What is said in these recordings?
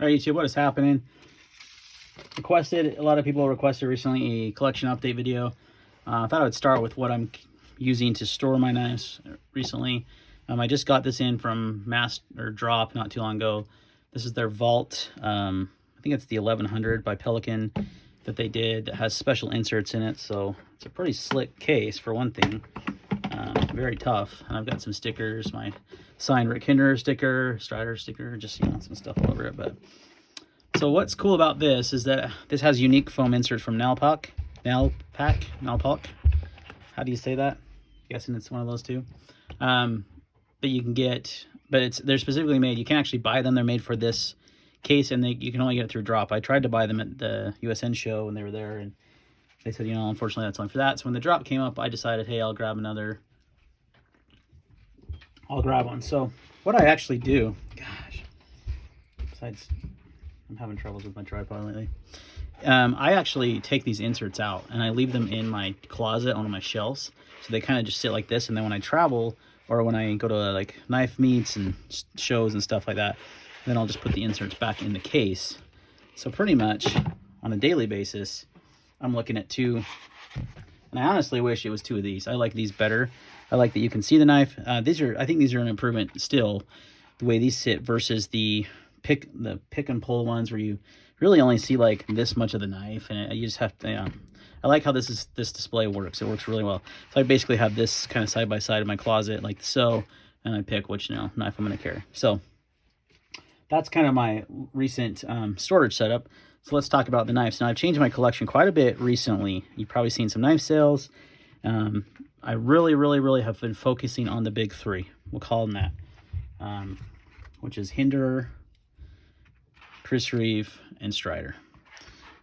All right, YouTube, what is happening? A lot of people requested recently a collection update video. I thought I would start with what I'm using to store my knives recently. I just got this in from Drop not too long ago. This is their Vault. I think it's the 1100 by Pelican that they did. That has special inserts in it, so it's a pretty slick case for one thing. Very tough. And I've got some stickers, my signed Rick Hinderer sticker, Strider sticker, just some stuff all over it. But so what's cool about this is that this has unique foam inserts from Nalpak. How do you say that? I'm guessing it's one of those two. That you can get, but they're specifically made. You can actually buy them. They're made for this case, and you can only get it through Drop. I tried to buy them at the USN show when they were there, and they said, unfortunately that's only for that. So when the Drop came up, I decided, hey, I'll grab one. So what I actually do, gosh, besides I'm having troubles with my tripod lately. I actually take these inserts out and I leave them in my closet on one of my shelves. So they kind of just sit like this. And then when I travel or when I go to like knife meets and shows and stuff like that, then I'll just put the inserts back in the case. So pretty much on a daily basis, I'm looking at two. And I honestly wish it was two of these. I like these better. I like that you can see the knife. I think these are an improvement still, the way these sit versus the pick and pull ones where you really only see like this much of the knife, and you just have to. I like how this display works. It works really well. So I basically have this kind of side by side in my closet like so, and I pick which knife I'm going to carry. So that's kind of my recent storage setup. So let's talk about the knives. Now I've changed my collection quite a bit recently. You've probably seen some knife sales. I really have been focusing on the big three. We'll call them that, which is Hinderer, Reeve, and Strider.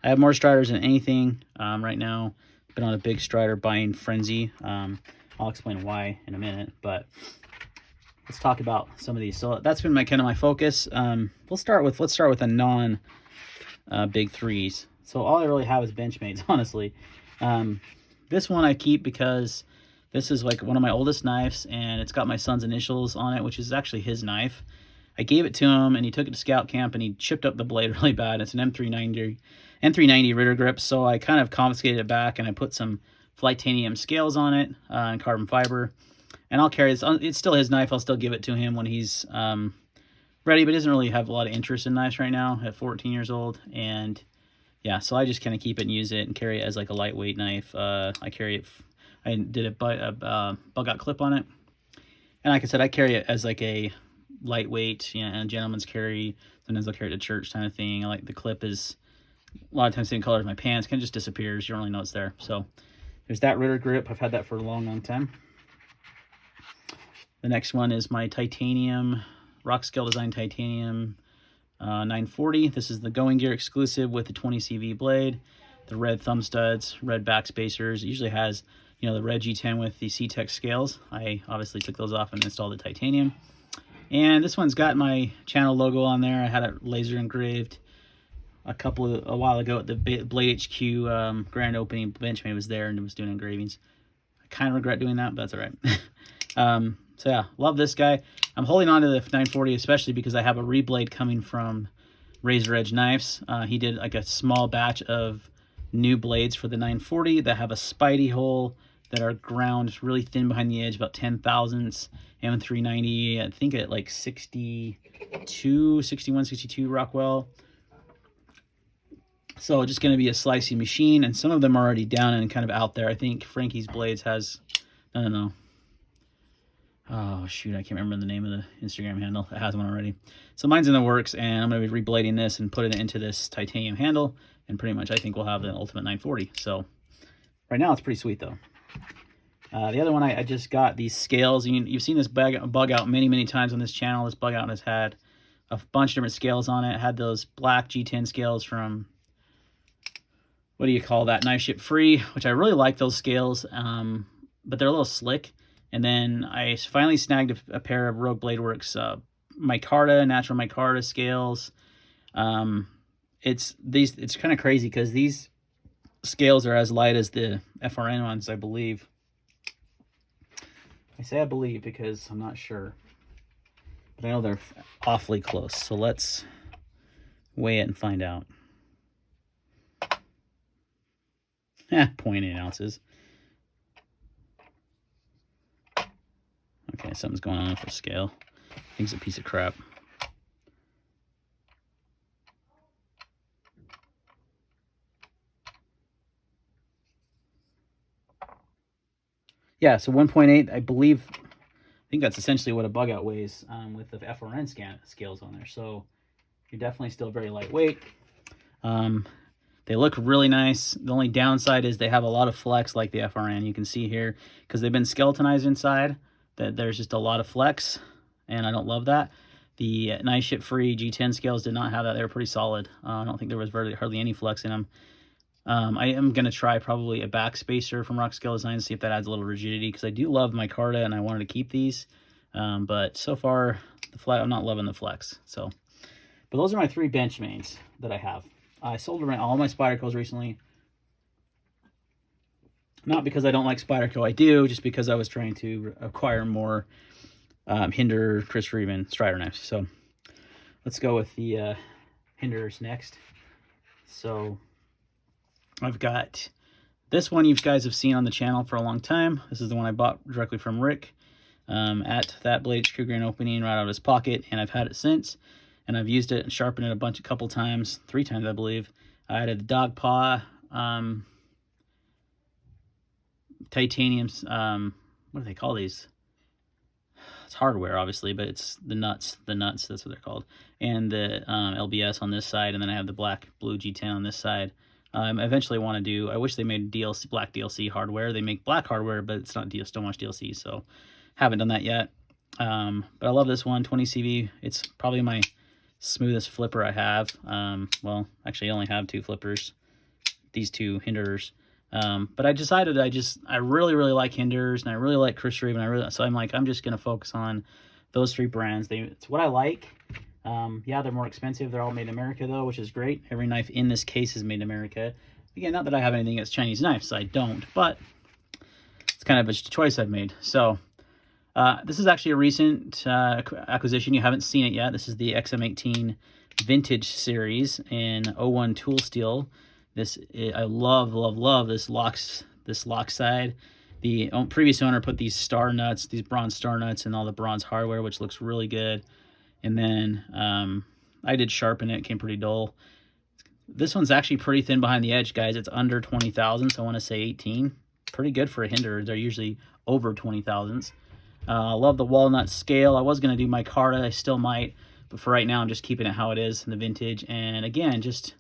I have more Striders than anything right now. Been on a big Strider buying frenzy. I'll explain why in a minute, but let's talk about some of these. So that's been kind of my focus. Let's start with a non big threes. So all I really have is Benchmades, honestly. This one I keep because this is like one of my oldest knives, and it's got my son's initials on it, which is actually his knife. I gave it to him, and he took it to scout camp, and he chipped up the blade really bad. It's an M390 Ritter grip, so I kind of confiscated it back, and I put some Flightanium scales on it and carbon fiber. And I'll carry this. It's still his knife. I'll still give it to him when he's ready, but he doesn't really have a lot of interest in knives right now at 14 years old. And yeah, so I just kind of keep it and use it and carry it as like a lightweight knife. I carry it. I did a bug-out clip on it, and like I said, I carry it as like a lightweight, and a gentleman's carry. Sometimes I'll carry it to church kind of thing. I like the clip is a lot of times same color as my pants, kind of just disappears. You don't really know it's there. So there's that Ritter grip. I've had that for a long time. The next one is my titanium, Rock Scale Design Titanium 940. This is the Going Gear exclusive with the 20 CV blade, the red thumb studs, red back spacers. It usually has, the red G10 with the C-Tech scales. I obviously took those off and installed the titanium. And this one's got my channel logo on there. I had it laser engraved a while ago at the Blade HQ grand opening. Benchmade was there and was doing engravings. I kind of regret doing that, but that's all right. So yeah, love this guy. I'm holding on to the 940 especially because I have a reblade coming from Razor Edge Knives. He did like a small batch of new blades for the 940 that have a Spidey hole, that are ground really thin behind the edge, about 10 thousandths. M390, I think at like 61, 62 Rockwell. So just going to be a slicing machine, and some of them are already down and kind of out there. I think Frankie's Blades has, I don't know. Oh, shoot, I can't remember the name of the Instagram handle. It has one already. So mine's in the works, and I'm going to be reblading this and putting it into this titanium handle, and pretty much I think we'll have the ultimate 940. So right now it's pretty sweet, though. The other one, I just got these scales. You've seen this bug out many times on this channel. This bug out has had a bunch of different scales on it. It had those black G10 scales from, what do you call that, Knife Ship Free, which I really like those scales, but they're a little slick. And then I finally snagged a pair of Rogue Blade Works natural micarta scales. It's kind of crazy because these scales are as light as the FRN ones, I believe. I say I believe because I'm not sure, but I know they're awfully close. So let's weigh it and find out. 0.8 ounces. Okay, something's going on with the scale. I think it's a piece of crap. Yeah, so 1.8, I believe, I think that's essentially what a bug out weighs with the FRN scales on there. So you're definitely still very lightweight. They look really nice. The only downside is they have a lot of flex like the FRN. You can see here, because they've been skeletonized inside, that there's just a lot of flex, and I don't love that. The Nice Ship Free G10 scales did not have that. They were pretty solid. I don't think there was hardly any flex in them. I am going to try probably a back spacer from Rock Scale Design, see if that adds a little rigidity, because I do love micarta and I wanted to keep these. But so far, I'm not loving the flex. So, but those are my 3 Benchmades that I have. I sold around all my Spydercos recently. Not because I don't like Spyderco, I do, just because I was trying to acquire more Hinderer, Chris Reeve, and Strider knives. So let's go with the Hinderers next. So I've got this one you guys have seen on the channel for a long time. This is the one I bought directly from Rick at that blade screw grain opening right out of his pocket, and I've had it since. And I've used it and sharpened it a couple times, 3 times I believe. I added the dog paw, titaniums, what do they call these? It's hardware, obviously, but it's the nuts, that's what they're called. And the LBS on this side, and then I have the blue G10 on this side. I eventually want to do, I wish they made black DLC hardware. They make black hardware, but it's not so much DLC, so haven't done that yet. But I love this one, 20 CV. It's probably my smoothest flipper I have. Well, actually I only have 2 flippers, these 2 Hinderers. But I decided I really like Hinderers, and I really like Chris Reeve, and so I'm like, I'm just going to focus on those 3 brands. It's what I like. Yeah, they're more expensive. They're all made in America though, which is great. Every knife in this case is made in America. Again, not that I have anything against Chinese knives, I don't, but it's kind of a choice I've made. So this is actually a recent acquisition. You haven't seen it yet. This is the XM18 Vintage Series in 01 tool steel. I love this lock side. The previous owner put these star nuts, these bronze star nuts, and all the bronze hardware, which looks really good. And then I did sharpen it. It came pretty dull. This one's actually pretty thin behind the edge, guys. It's under 20,000, so I want to say 18. Pretty good for a Hinderer. They're usually over 20,000s. I love the walnut scale. I was going to do micarta. I still might, but for right now, I'm just keeping it how it is in the vintage. And again, just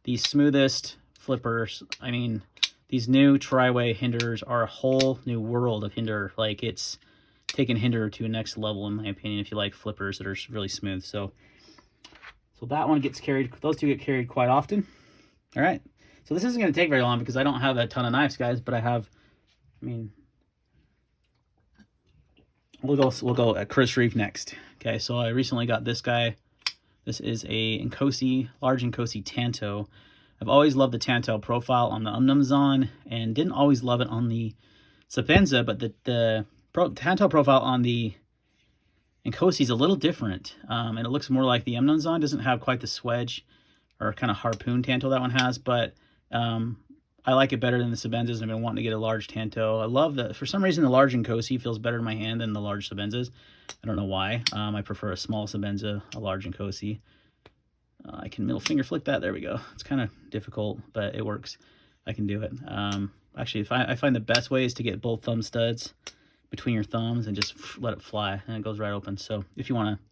the smoothest flippers. I mean, these new tri-way Hinderers are a whole new world of Hinderer. Like, it's taken Hinderer to a next level, in my opinion, if you like flippers that are really smooth. So that one gets carried. Those 2 get carried quite often. All right. So this isn't going to take very long because I don't have a ton of knives, guys, but I have, I mean, we'll go at Chris Reeve next. Okay, so I recently got this guy. This is a large Inkosi Tanto. I've always loved the Tanto profile on the Umnumzon and didn't always love it on the Sapenza, but the Tanto profile on the Inkosi is a little different, and it looks more like the Umnumzon. Doesn't have quite the swedge or kind of harpoon Tanto that one has, but I like it better than the Sabenzas, and I've been wanting to get a large Tanto. I love that. For some reason, the large Inkosi feels better in my hand than the large Sabenzas. I don't know why. I prefer a small Sabenza, a large Inkosi. I can middle finger flick that. There we go. It's kind of difficult, but it works. I can do it. Actually, I find the best way is to get both thumb studs between your thumbs and just let it fly, and it goes right open. So if you want to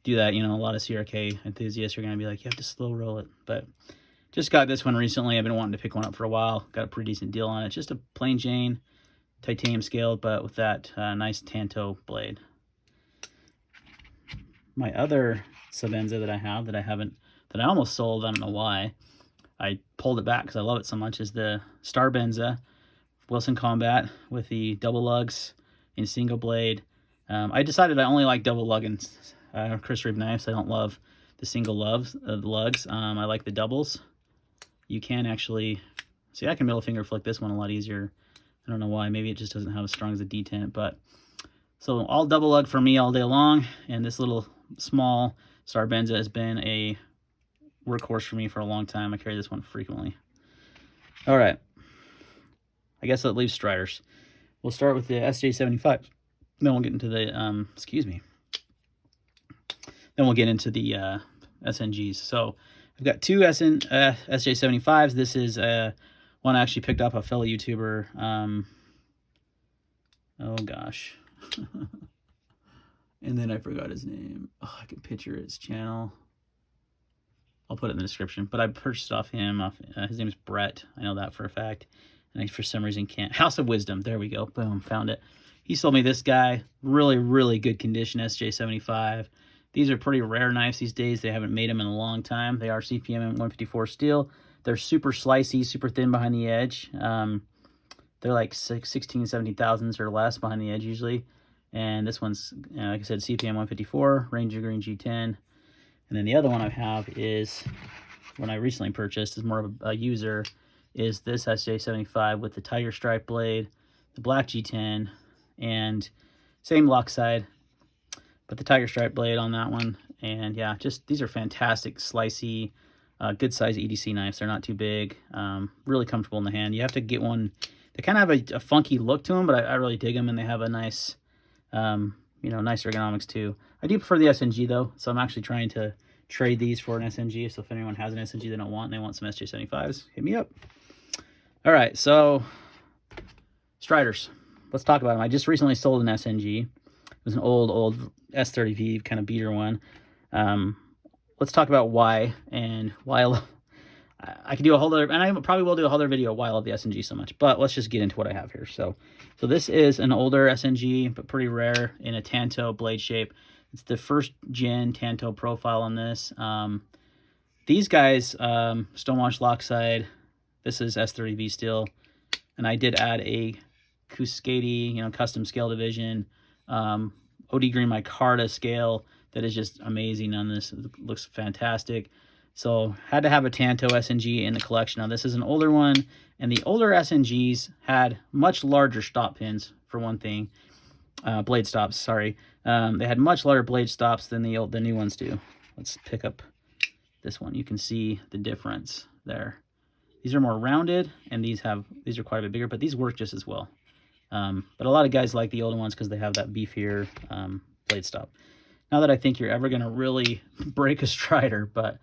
do that, you know, a lot of CRK enthusiasts are going to be like, you have to slow roll it. But just got this one recently. I've been wanting to pick one up for a while. Got a pretty decent deal on it. Just a plain Jane, titanium scaled, but with that nice Tanto blade. My other Sabenza that I have that I almost sold, I don't know why, I pulled it back because I love it so much, is the Starbenza Wilson Combat with the double lugs in single blade. I decided I only like double lug and Chris Reeve knives. I don't love the single lugs. I like the doubles. You can actually see, I can middle finger flick this one a lot easier. I don't know why. Maybe it just doesn't have as strong as a detent, but so all double lug for me all day long. And this little small Starbenza has been a workhorse for me for a long time. I carry this one frequently. All right. I guess that leaves Striders. We'll start with the SJ75. Then we'll get into the, excuse me. Then we'll get into the SNGs. So I've got two SJ75s. This is one I actually picked up a fellow YouTuber. Oh gosh. And then I forgot his name. Oh, I can picture his channel. I'll put it in the description. But I purchased off him. His name is Brett. I know that for a fact. And I, for some reason, can't. House of Wisdom. There we go. Boom. Found it. He sold me this guy. Really, really good condition SJ75. These are pretty rare knives these days. They haven't made them in a long time. They are CPM 154 steel. They're super slicey, super thin behind the edge. They're like 16, 17 thousandths or less behind the edge usually. And this one's, like I said, CPM 154, Ranger Green G10. And then the other one I have is, one I recently purchased, is more of a user, is this SJ75 with the tiger stripe blade, the black G10, and same lock side, but the tiger stripe blade on that one. And yeah, just these are fantastic, slicey, good size EDC knives. They're not too big, really comfortable in the hand. You have to get one. They kind of have a funky look to them, but I really dig them, and they have a nice, nice ergonomics too. I do prefer the SNG though, so I'm actually trying to trade these for an SNG. So if anyone has an SNG they don't want and they want some SJ75s, hit me up. All right, so Striders. Let's talk about them. I just recently sold an SNG. It was an old S30V kind of beater one. Let's talk about why and why I could do a whole other, and I probably will do a whole other video why I love the SNG so much, but let's just get into what I have here. So this is an older SNG, but pretty rare, in a Tanto blade shape. It's the first gen Tanto profile on this. These guys, stonewash lock side. This is S30V steel, and I did add a Cuscati, custom scale division, OD Green micarta scale that is just amazing on this. It looks fantastic. So had to have a Tanto SNG in the collection. Now this is an older one, and the older SNGs had much larger stop pins, for one thing. Blade stops, sorry. They had much larger blade stops than the new ones do. Let's pick up this one. You can see the difference there. These are more rounded, and these are quite a bit bigger, but these work just as well. But a lot of guys like the older ones because they have that beefier blade stop. Not that I think you're ever going to really break a Strider, but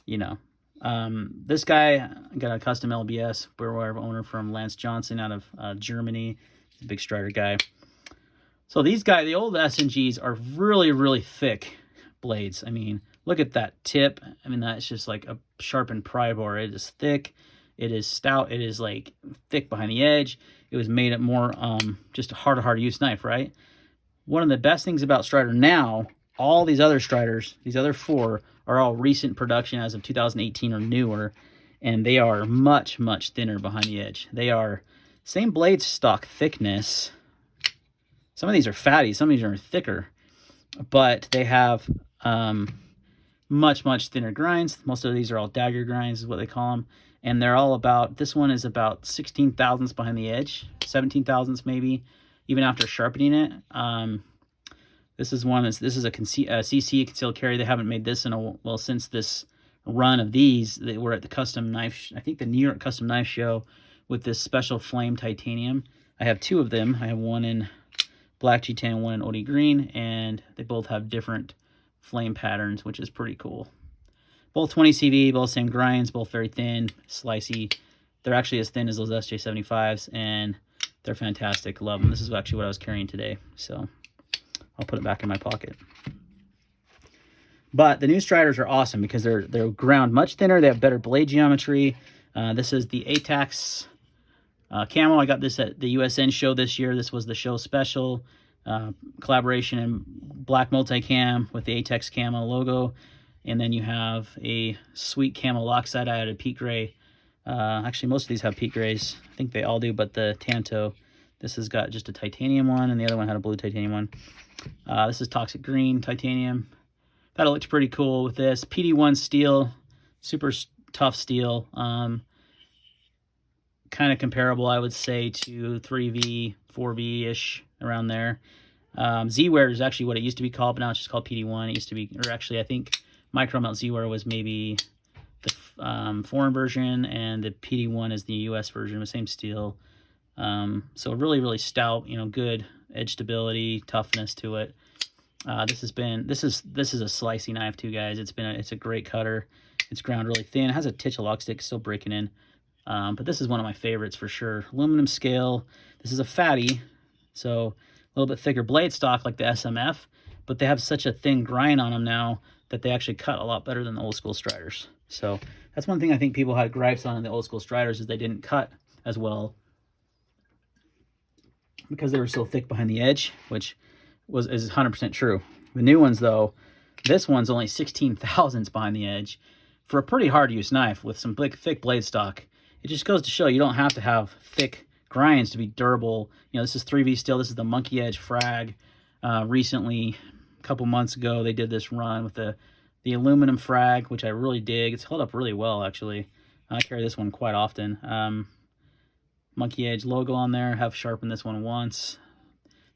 this guy got a custom LBS Burware owner from Lance Johnson out of Germany. He's a big Strider guy. So these guys, the old SNGs, are really, really thick blades. I mean, look at that tip. I mean, that's just like a sharpened pry bar. It is thick. It is stout. It is like thick behind the edge. It was made up more just a hard use knife, right? One of the best things about Strider now, all these other Striders, these other four, are all recent production as of 2018 or newer, and they are much, much thinner behind the edge. They are same blade stock thickness. Some of these are fatty, some of these are thicker, but they have much, much thinner grinds. Most of these are all dagger grinds is what they call them, and they're all about, this one is about 16 thousandths behind the edge, 17 thousandths maybe, even after sharpening it. This is a CC concealed carry. They haven't made this since this run of these. They were at the custom knife, I think the New York Custom Knife Show, with this special flame titanium. I have two of them. I have one in black G10, one in OD Green, and they both have different flame patterns, which is pretty cool. Both 20 CV, both same grinds, both very thin, slicey. They're actually as thin as those SJ75s, and they're fantastic. Love them. This is actually what I was carrying today, so I'll put it back in my pocket. But the new Striders are awesome because they're ground much thinner. They have better blade geometry. This is the ATAX camo. I got this at the USN show this year. This was the show special collaboration in black multicam with the ATAX camo logo. And then you have a sweet camo lock side. I added peat gray. Actually, most of these have peat grays. I think they all do, but the Tanto, this has got just a titanium one, and the other one had a blue titanium one. This is toxic green titanium. That looked pretty cool with this. PD1 steel, super tough steel. Kind of comparable, I would say, to 3V, 4V-ish, around there. Z-Wear is actually what it used to be called, but now it's just called PD1. It used to be, or actually, I think Micro Melt Z-Wear was maybe foreign version, and the PD1 is the US version, the same steel. So really, really stout, you know, good edge stability, toughness to it. This is a slicey knife too, guys. It's a great cutter. It's ground really thin. It has a titch of lock stick, still breaking in. But this is one of my favorites for sure. Aluminum scale. This is a fatty, so a little bit thicker blade stock like the SMF, but they have such a thin grind on them now that they actually cut a lot better than the old school Striders. So that's one thing I think people had gripes on in the old school Striders, is they didn't cut as well because they were so thick behind the edge, which is 100% true. The new ones, though, this one's only 16 thousandths behind the edge for a pretty hard to use knife with some thick blade stock. It just goes to show you don't have to have thick grinds to be durable. You know, this is 3V steel. This is the Monkey Edge frag. Recently, a couple months ago, they did this run with the aluminum frag, which I really dig. It's held up really well, actually. I carry this one quite often. Monkey Edge logo on there. Have sharpened this one once.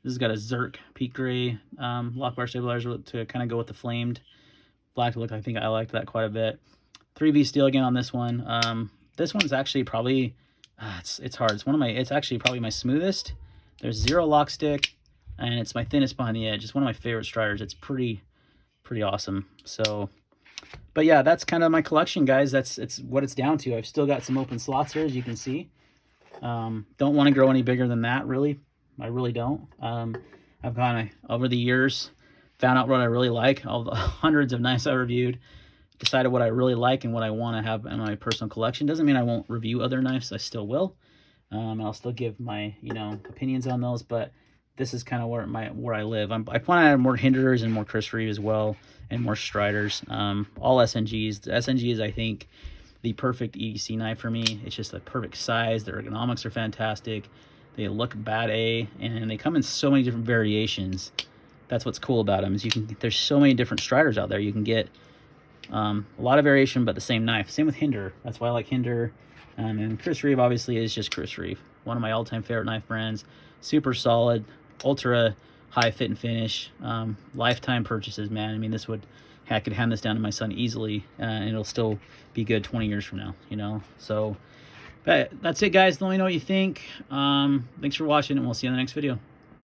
This has got a Zerk peak gray lock bar stabilizer to kind of go with the flamed black look. I think I liked that quite a bit. 3V steel again on this one. This one's actually probably it's hard. It's actually probably my smoothest. There's 0 lock stick, and it's my thinnest behind the edge. It's one of my favorite Striders. It's pretty awesome. So, but yeah, that's kind of my collection, guys. It's what it's down to. I've still got some open slots here, as you can see. Don't want to grow any bigger than that, really. I really don't. I've kind of, over the years, found out what I really like. All the hundreds of knives I reviewed, decided what I really like and what I want to have in my personal collection. Doesn't mean I won't review other knives. I still will. I'll still give my, you know, opinions on those, but this is kind of where I live. I plan to add more Hinderers and more Chris Reeve as well, and more Striders. All SNGs. The SNG is, I think, the perfect EDC knife for me. It's just the perfect size. Their ergonomics are fantastic. They look bad A, and they come in so many different variations. That's what's cool about them, is there's so many different Striders out there. You can get a lot of variation, but the same knife. Same with Hinderer. That's why I like Hinderer. And Chris Reeve obviously is just Chris Reeve. One of my all-time favorite knife brands. Super solid, ultra high fit and finish. Lifetime purchases, man. I mean, I could hand this down to my son easily, and it'll still be good 20 years from now, you know? So, but that's it, guys. Let me know what you think. Thanks for watching, and we'll see you in the next video.